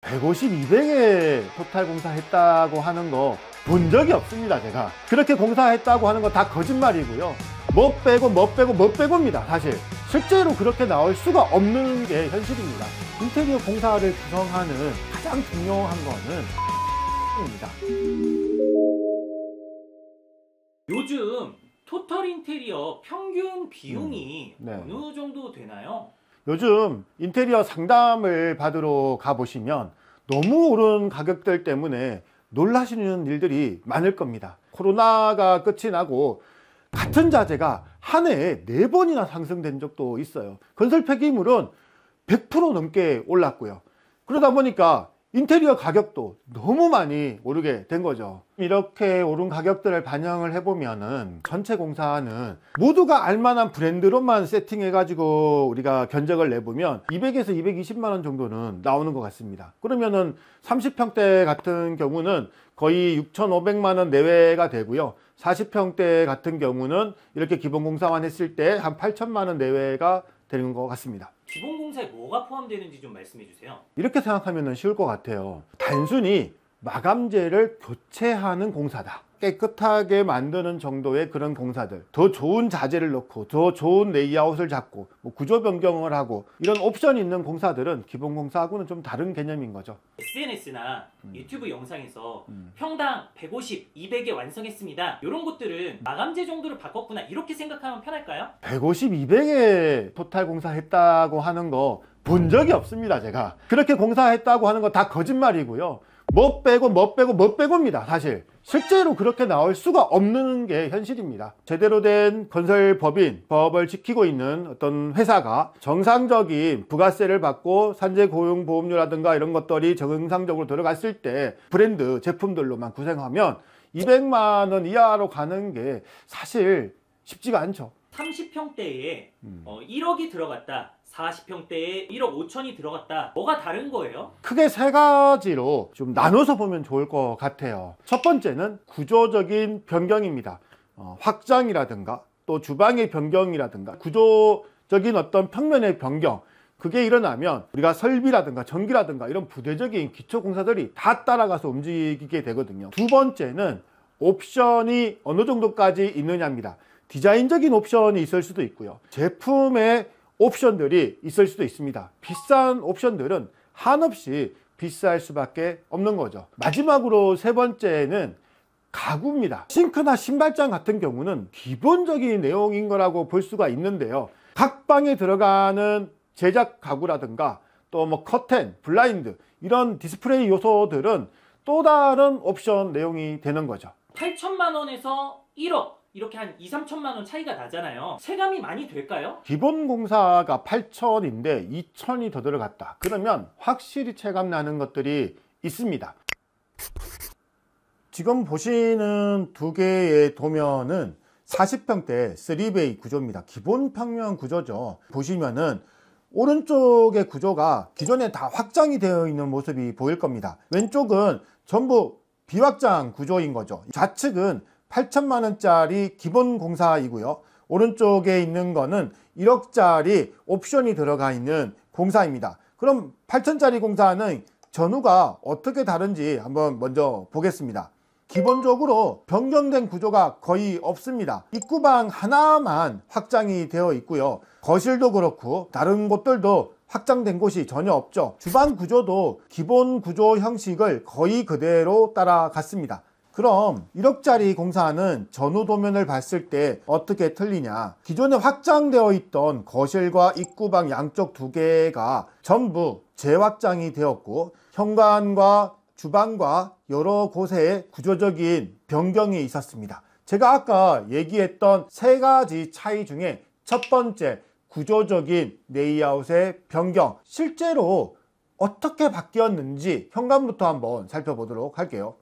150, 200에 토탈 공사했다고 하는 거 본 적이 없습니다. 제가 그렇게 공사했다고 하는 거 다 거짓말이고요. 뭐 빼고입니다. 사실 실제로 그렇게 나올 수가 없는 게 현실입니다. 인테리어 공사를 구성하는 가장 중요한 거는 입니다. 요즘 토탈 인테리어 평균 비용이 어느 정도 되나요? 요즘 인테리어 상담을 받으러 가보시면 너무 오른 가격들 때문에 놀라시는 일들이 많을 겁니다. 코로나가 끝이 나고 같은 자재가 한 해에 4번이나 상승된 적도 있어요. 건설 폐기물은 100% 넘게 올랐고요. 그러다 보니까 인테리어 가격도 너무 많이 오르게 된 거죠. 이렇게 오른 가격들을 반영을 해보면은 전체 공사는 모두가 알만한 브랜드로만 세팅해 가지고 우리가 견적을 내보면 200에서 220만 원 정도는 나오는 것 같습니다. 그러면은 30평대 같은 경우는 거의 6,500만 원 내외가 되고요. 40평대 같은 경우는 이렇게 기본 공사만 했을 때 한 8천만 원 내외가 되는 것 같습니다. 기본 공사에 뭐가 포함되는지 좀 말씀해 주세요. 이렇게 생각하면 쉬울 것 같아요. 단순히 마감재를 교체하는 공사다. 깨끗하게 만드는 정도의 그런 공사들, 더 좋은 자재를 넣고 더 좋은 레이아웃을 잡고 뭐 구조 변경을 하고 이런 옵션이 있는 공사들은 기본 공사하고는 좀 다른 개념인 거죠. SNS나 유튜브 영상에서 평당 150, 200에 완성했습니다, 이런 것들은 마감재 정도를 바꿨구나 이렇게 생각하면 편할까요? 150, 200에 토탈 공사했다고 하는 거 본 적이 없습니다. 제가 그렇게 공사했다고 하는 거 다 거짓말이고요. 뭐 빼고입니다. 사실 실제로 그렇게 나올 수가 없는 게 현실입니다. 제대로 된 건설법인, 법을 지키고 있는 어떤 회사가 정상적인 부가세를 받고 산재 고용보험료라든가 이런 것들이 정상적으로 들어갔을 때 브랜드 제품들로만 구성하면 200만 원 이하로 가는 게 사실 쉽지가 않죠. 30평대에 1억이 들어갔다, 40평대에 1억 5천이 들어갔다, 뭐가 다른 거예요? 크게 3가지로 좀 나눠서 보면 좋을 것 같아요. 첫 번째는 구조적인 변경입니다. 확장이라든가 또 주방의 변경이라든가 구조적인 어떤 평면의 변경, 그게 일어나면 우리가 설비라든가 전기라든가 이런 부대적인 기초공사들이 다 따라가서 움직이게 되거든요. 두 번째는 옵션이 어느 정도까지 있느냐입니다. 디자인적인 옵션이 있을 수도 있고요. 제품의 옵션들이 있을 수도 있습니다. 비싼 옵션들은 한없이 비쌀 수밖에 없는 거죠. 마지막으로 세 번째는 가구입니다. 싱크나 신발장 같은 경우는 기본적인 내용인 거라고 볼 수가 있는데요. 각 방에 들어가는 제작 가구라든가 또 뭐 커튼, 블라인드 이런 디스플레이 요소들은 또 다른 옵션 내용이 되는 거죠. 8천만 원에서 1억 이렇게 한 2, 3천만 원 차이가 나잖아요. 체감이 많이 될까요? 기본 공사가 8천인데 2천이 더 들어갔다. 그러면 확실히 체감 나는 것들이 있습니다. 지금 보시는 두 개의 도면은 40평대 3베이 구조입니다. 기본 평면 구조죠. 보시면은 오른쪽의 구조가 기존에 다 확장이 되어 있는 모습이 보일 겁니다. 왼쪽은 전부 비확장 구조인 거죠. 좌측은 8천만 원짜리 기본 공사이고요. 오른쪽에 있는 거는 1억짜리 옵션이 들어가 있는 공사입니다. 그럼 8천짜리 공사는 전후가 어떻게 다른지 한번 먼저 보겠습니다. 기본적으로 변경된 구조가 거의 없습니다. 입구방 하나만 확장이 되어 있고요. 거실도 그렇고 다른 곳들도 확장된 곳이 전혀 없죠. 주방 구조도 기본 구조 형식을 거의 그대로 따라갔습니다. 그럼 1억짜리 공사는 전후 도면을 봤을 때 어떻게 틀리냐? 기존에 확장되어 있던 거실과 입구방 양쪽 두 개가 전부 재확장이 되었고 현관과 주방과 여러 곳에 구조적인 변경이 있었습니다. 제가 아까 얘기했던 3가지 차이 중에 첫 번째, 구조적인 레이아웃의 변경. 실제로 어떻게 바뀌었는지 현관부터 한번 살펴보도록 할게요.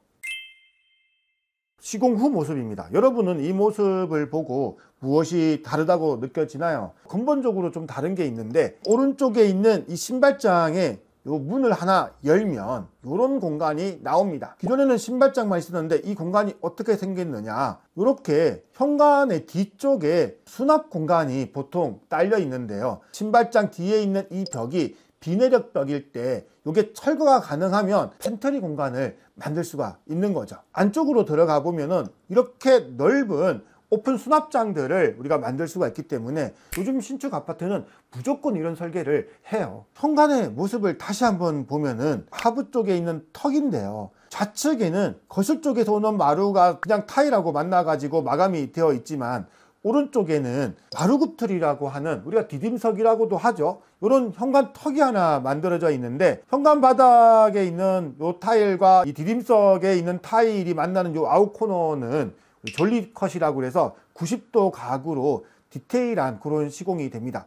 시공 후 모습입니다. 여러분은 이 모습을 보고 무엇이 다르다고 느껴지나요? 근본적으로 좀 다른 게 있는데 오른쪽에 있는 이 신발장에 요 문을 하나 열면 이런 공간이 나옵니다. 기존에는 신발장만 있었는데 이 공간이 어떻게 생겼느냐, 이렇게 현관의 뒤쪽에 수납 공간이 보통 딸려 있는데요. 신발장 뒤에 있는 이 벽이 비내력 벽일 때 이게 철거가 가능하면 팬트리 공간을 만들 수가 있는 거죠. 안쪽으로 들어가 보면은 이렇게 넓은 오픈 수납장들을 우리가 만들 수가 있기 때문에 요즘 신축 아파트는 무조건 이런 설계를 해요. 현관의 모습을 다시 한번 보면은 하부 쪽에 있는 턱인데요, 좌측에는 거실 쪽에서 오는 마루가 그냥 타일하고 만나가지고 마감이 되어 있지만, 오른쪽에는 마루굽틀이라고 하는, 우리가 디딤석이라고도 하죠, 이런 현관 턱이 하나 만들어져 있는데, 현관 바닥에 있는 이 타일과 이 디딤석에 있는 타일이 만나는 이 아웃코너는 졸리컷이라고 해서 90도 각으로 디테일한 그런 시공이 됩니다.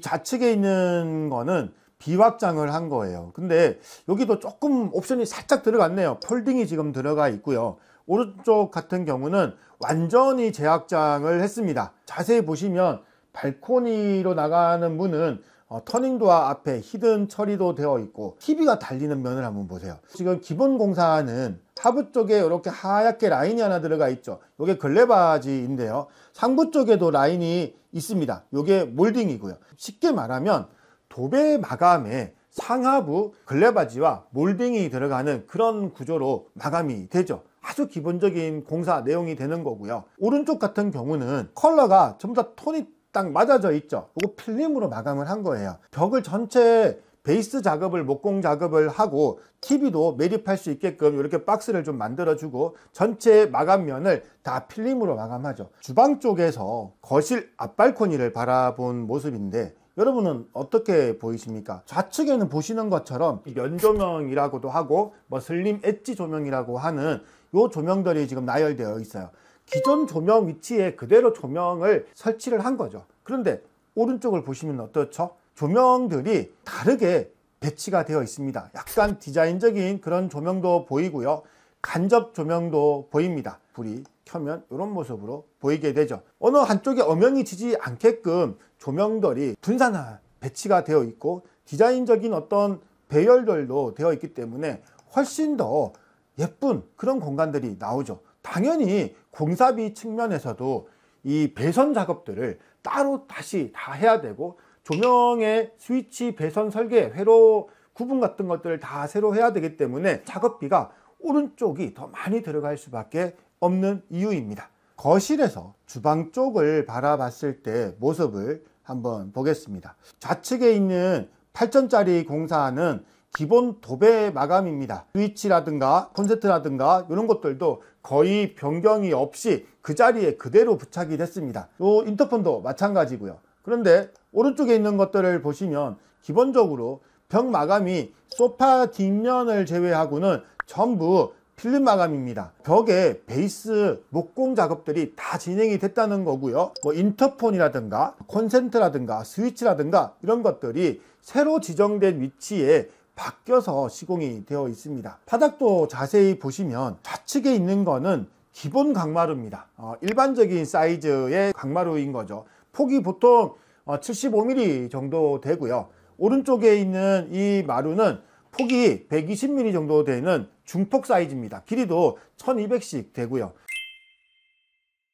좌측에 있는 거는 비확장을 한 거예요. 근데 여기도 조금 옵션이 살짝 들어갔네요. 폴딩이 지금 들어가 있고요. 오른쪽 같은 경우는 완전히 재확장을 했습니다. 자세히 보시면 발코니로 나가는 문은 터닝도어 앞에 히든 처리도 되어 있고, TV가 달리는 면을 한번 보세요. 지금 기본 공사는 하부 쪽에 이렇게 하얗게 라인이 하나 들어가 있죠. 이게 걸레바지인데요, 상부 쪽에도 라인이 있습니다. 이게 몰딩이고요. 쉽게 말하면 도배 마감에 상하부 걸레바지와 몰딩이 들어가는 그런 구조로 마감이 되죠. 아주 기본적인 공사 내용이 되는 거고요. 오른쪽 같은 경우는 컬러가 전부 다 톤이 딱 맞아져 있죠. 이거 필름으로 마감을 한 거예요. 벽을 전체 베이스 작업을, 목공 작업을 하고 TV도 매립할 수 있게끔 이렇게 박스를 좀 만들어주고 전체 마감면을 다 필름으로 마감하죠. 주방 쪽에서 거실 앞발코니를 바라본 모습인데, 여러분은 어떻게 보이십니까? 좌측에는 보시는 것처럼 연조명이라고도 하고 슬림 엣지 조명이라고 하는 요 조명들이 지금 나열되어 있어요. 기존 조명 위치에 그대로 조명을 설치를 한 거죠. 그런데 오른쪽을 보시면 어떻죠? 조명들이 다르게 배치가 되어 있습니다. 약간 디자인적인 그런 조명도 보이고요, 간접 조명도 보입니다. 불이 켜면 이런 모습으로 보이게 되죠. 어느 한쪽에 엄연히 지지 않게끔 조명들이 분산화 배치가 되어 있고, 디자인적인 어떤 배열들도 되어 있기 때문에 훨씬 더 예쁜 그런 공간들이 나오죠. 당연히 공사비 측면에서도 이 배선 작업들을 따로 다시 다 해야 되고, 조명의 스위치 배선 설계, 회로 구분 같은 것들을 다 새로 해야 되기 때문에 작업비가 오른쪽이 더 많이 들어갈 수밖에 없는 이유입니다. 거실에서 주방 쪽을 바라봤을 때 모습을 한번 보겠습니다. 좌측에 있는 8천짜리 공사는 기본 도배 마감입니다. 스위치라든가 콘센트라든가 이런 것들도 거의 변경이 없이 그 자리에 그대로 부착이 됐습니다. 이 인터폰도 마찬가지고요. 그런데 오른쪽에 있는 것들을 보시면 기본적으로 벽 마감이 소파 뒷면을 제외하고는 전부 필름 마감입니다. 벽에 베이스 목공 작업들이 다 진행이 됐다는 거고요. 인터폰이라든가 콘센트라든가 스위치라든가 이런 것들이 새로 지정된 위치에 바뀌어서 시공이 되어 있습니다. 바닥도 자세히 보시면 좌측에 있는 거는 기본 강마루입니다. 일반적인 사이즈의 강마루인 거죠. 폭이 보통 75mm 정도 되고요. 오른쪽에 있는 이 마루는 폭이 120mm 정도 되는 중폭 사이즈입니다. 길이도 1200씩 되고요.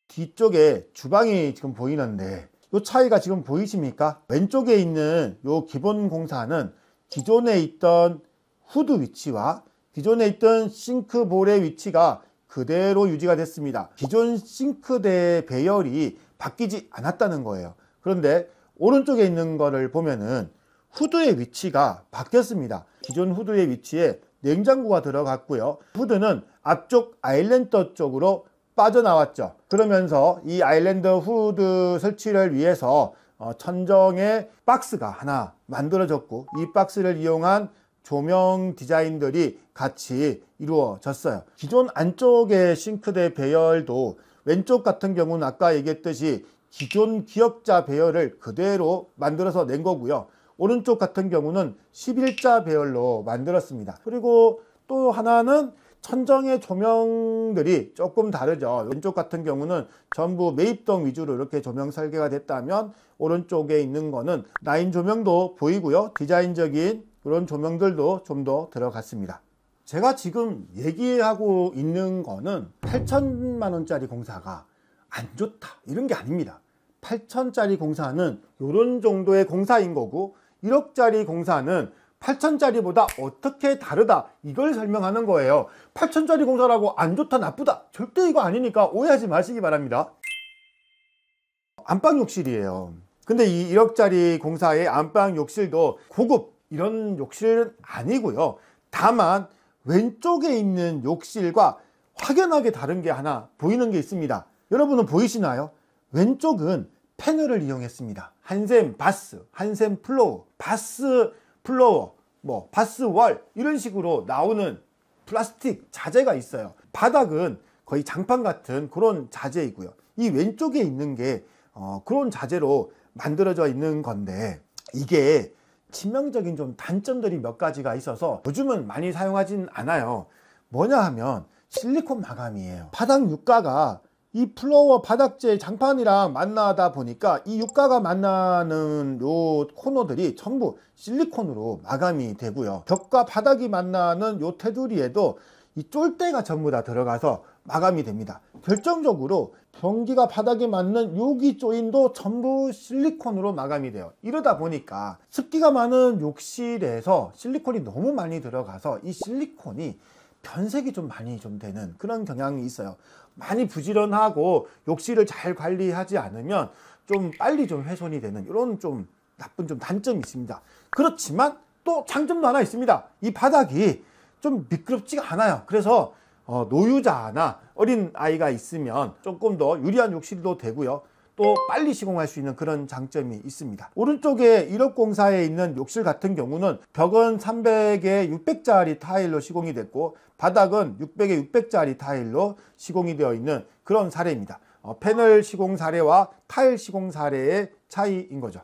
뒤쪽에 주방이 지금 보이는데 이 차이가 지금 보이십니까? 왼쪽에 있는 이 기본 공사는 기존에 있던 후드 위치와 기존에 있던 싱크볼의 위치가 그대로 유지가 됐습니다. 기존 싱크대 배열이 바뀌지 않았다는 거예요. 그런데 오른쪽에 있는 거를 보면은 후드의 위치가 바뀌었습니다. 기존 후드의 위치에 냉장고가 들어갔고요. 후드는 앞쪽 아일랜더 쪽으로 빠져나왔죠. 그러면서 이 아일랜더 후드 설치를 위해서 천정에 박스가 하나 만들어졌고, 이 박스를 이용한 조명 디자인들이 같이 이루어졌어요. 기존 안쪽의 싱크대 배열도 왼쪽 같은 경우는 아까 얘기했듯이 기존 기역자 배열을 그대로 만들어서 낸 거고요. 오른쪽 같은 경우는 11자 배열로 만들었습니다. 그리고 또 하나는 천정의 조명들이 조금 다르죠. 왼쪽 같은 경우는 전부 매입동 위주로 이렇게 조명 설계가 됐다면, 오른쪽에 있는 거는 라인 조명도 보이고요. 디자인적인 그런 조명들도 좀 더 들어갔습니다. 제가 지금 얘기하고 있는 거는 8천만 원짜리 공사가 안 좋다 이런 게 아닙니다. 8천짜리 공사는 이런 정도의 공사인 거고, 1억짜리 공사는 8,000짜리보다 어떻게 다르다, 이걸 설명하는 거예요. 8,000짜리 공사라고 안 좋다 나쁘다 절대 이거 아니니까 오해하지 마시기 바랍니다. 안방 욕실이에요. 근데 이 1억짜리 공사의 안방 욕실도 고급 이런 욕실은 아니고요. 다만 왼쪽에 있는 욕실과 확연하게 다른 게 하나 보이는 게 있습니다. 여러분은 보이시나요? 왼쪽은 패널을 이용했습니다. 한샘 바스, 한샘 플로어, 바스 플로어, 뭐 바스 월 이런 식으로 나오는 플라스틱 자재가 있어요. 바닥은 거의 장판 같은 그런 자재이고요. 이 왼쪽에 있는 게 그런 자재로 만들어져 있는 건데, 이게 치명적인 좀 단점들이 몇 가지가 있어서 요즘은 많이 사용하진 않아요. 뭐냐 하면 실리콘 마감이에요. 바닥 육가가 이 플로어 바닥재 장판이랑 만나다 보니까 이 육가가 만나는 요 코너들이 전부 실리콘으로 마감이 되고요. 벽과 바닥이 만나는 요 테두리에도 이 쫄대가 전부 다 들어가서 마감이 됩니다. 결정적으로 변기가 바닥에 맞는 여기 조인도 전부 실리콘으로 마감이 돼요. 이러다 보니까 습기가 많은 욕실에서 실리콘이 너무 많이 들어가서 이 실리콘이 변색이 좀 많이 되는 그런 경향이 있어요. 많이 부지런하고 욕실을 잘 관리하지 않으면 좀 빨리 좀 훼손이 되는 이런 좀 나쁜 좀 단점이 있습니다. 그렇지만 또 장점도 하나 있습니다. 이 바닥이 좀 미끄럽지가 않아요. 그래서 노유자나 어린 아이가 있으면 조금 더 유리한 욕실도 되고요. 또 빨리 시공할 수 있는 그런 장점이 있습니다. 오른쪽에 1억 공사에 있는 욕실 같은 경우는 벽은 300에 600짜리 타일로 시공이 됐고 바닥은 600에 600짜리 타일로 시공이 되어 있는 그런 사례입니다. 패널 시공 사례와 타일 시공 사례의 차이인 거죠.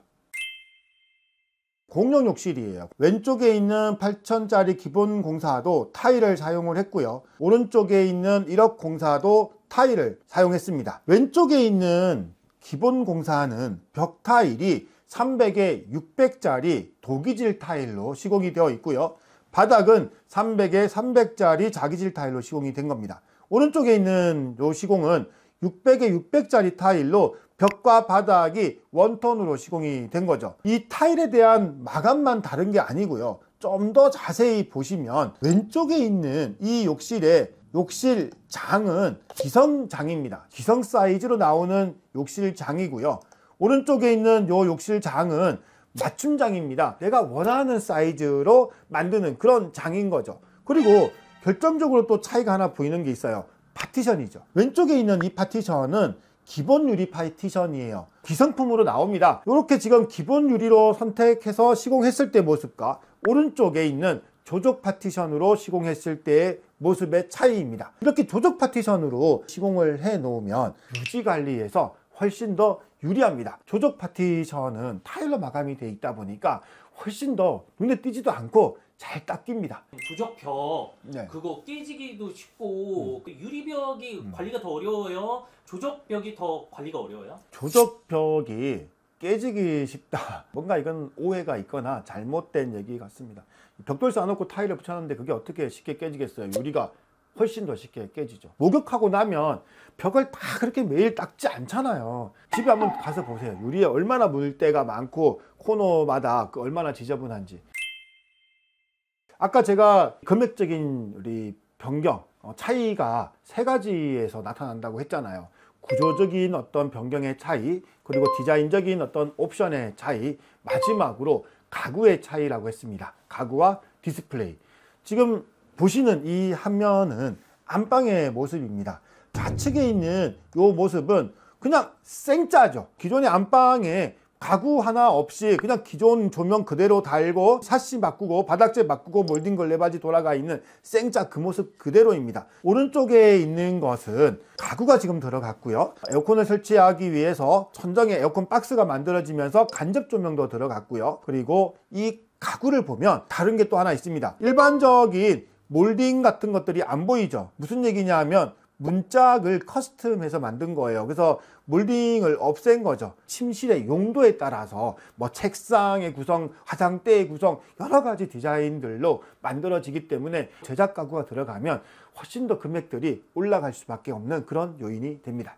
공용 욕실이에요. 왼쪽에 있는 8,000짜리 기본 공사도 타일을 사용을 했고요. 오른쪽에 있는 1억 공사도 타일을 사용했습니다. 왼쪽에 있는 기본 공사는 벽 타일이 300에 600짜리 독이질 타일로 시공이 되어 있고요. 바닥은 300에 300짜리 자기질 타일로 시공이 된 겁니다. 오른쪽에 있는 이 시공은 600에 600짜리 타일로 벽과 바닥이 원톤으로 시공이 된 거죠. 이 타일에 대한 마감만 다른 게 아니고요. 좀 더 자세히 보시면 왼쪽에 있는 이 욕실의 욕실장은 기성장입니다. 기성 사이즈로 나오는 욕실장이고요. 오른쪽에 있는 이 욕실장은 맞춤장입니다. 내가 원하는 사이즈로 만드는 그런 장인 거죠. 그리고 결정적으로 또 차이가 하나 보이는 게 있어요. 파티션이죠. 왼쪽에 있는 이 파티션은 기본 유리 파티션이에요. 기성품으로 나옵니다. 이렇게 지금 기본 유리로 선택해서 시공했을 때 모습과 오른쪽에 있는 조적 파티션으로 시공했을 때의 모습의 차이입니다. 이렇게 조적 파티션으로 시공을 해 놓으면 유지 관리에서 훨씬 더 유리합니다. 조적 파티션은 타일로 마감이 되어 있다 보니까 훨씬 더 눈에 띄지도 않고 잘 닦입니다. 조적벽 네. 그거 깨지기도 쉽고 그 유리벽이 관리가 더 어려워요? 조적벽이 더 관리가 어려워요? 조적벽이 깨지기 쉽다. 뭔가 이건 오해가 있거나 잘못된 얘기 같습니다. 벽돌 쌓아놓고 타일을 붙여놨는데 그게 어떻게 쉽게 깨지겠어요? 유리가 훨씬 더 쉽게 깨지죠. 목욕하고 나면 벽을 다 그렇게 매일 닦지 않잖아요. 집에 한번 가서 보세요. 유리에 얼마나 물때가 많고 코너마다 얼마나 지저분한지. 아까 제가 금액적인 우리 변경 차이가 세 가지에서 나타난다고 했잖아요. 구조적인 어떤 변경의 차이, 그리고 디자인적인 어떤 옵션의 차이, 마지막으로 가구의 차이라고 했습니다. 가구와 디스플레이. 지금 보시는 이 화면은 안방의 모습입니다. 좌측에 있는 이 모습은 그냥 생짜죠. 기존의 안방에 가구 하나 없이 그냥 기존 조명 그대로 달고 사시 바꾸고 바닥재 바꾸고 몰딩 걸레바지 돌아가 있는 생짜 그 모습 그대로입니다. 오른쪽에 있는 것은 가구가 지금 들어갔고요. 에어컨을 설치하기 위해서 천정에 에어컨 박스가 만들어지면서 간접 조명도 들어갔고요. 그리고 이 가구를 보면 다른 게 또 하나 있습니다. 일반적인 몰딩 같은 것들이 안 보이죠. 무슨 얘기냐 하면 문짝을 커스텀해서 만든 거예요. 그래서 몰딩을 없앤 거죠. 침실의 용도에 따라서 뭐 책상의 구성, 화장대의 구성 여러 가지 디자인들로 만들어지기 때문에 제작 가구가 들어가면 훨씬 더 금액들이 올라갈 수밖에 없는 그런 요인이 됩니다.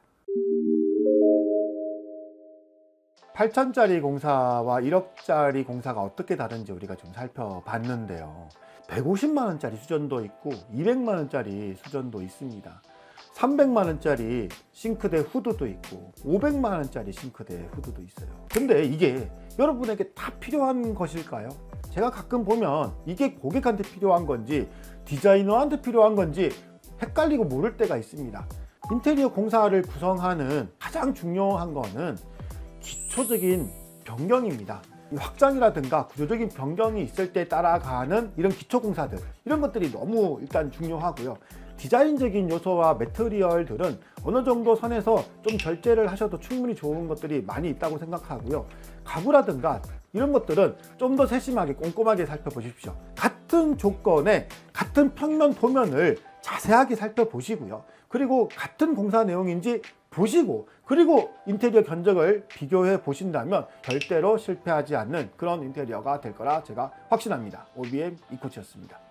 8천짜리 공사와 1억짜리 공사가 어떻게 다른지 우리가 좀 살펴봤는데요. 150만 원짜리 수전도 있고 200만 원짜리 수전도 있습니다. 300만 원짜리 싱크대 후드도 있고 500만 원짜리 싱크대 후드도 있어요. 근데 이게 여러분에게 다 필요한 것일까요? 제가 가끔 보면 이게 고객한테 필요한 건지 디자이너한테 필요한 건지 헷갈리고 모를 때가 있습니다. 인테리어 공사를 구성하는 가장 중요한 거는 기초적인 변경입니다. 확장이라든가 구조적인 변경이 있을 때 따라가는 이런 기초 공사들, 이런 것들이 너무 일단 중요하고요. 디자인적인 요소와 매트리얼들은 어느 정도 선에서 좀 절제를 하셔도 충분히 좋은 것들이 많이 있다고 생각하고요. 가구라든가 이런 것들은 좀 더 세심하게 꼼꼼하게 살펴보십시오. 같은 조건에 같은 평면 도면을 자세하게 살펴보시고요. 그리고 같은 공사 내용인지 보시고, 그리고 인테리어 견적을 비교해 보신다면 절대로 실패하지 않는 그런 인테리어가 될 거라 제가 확신합니다. OBM 이코치였습니다.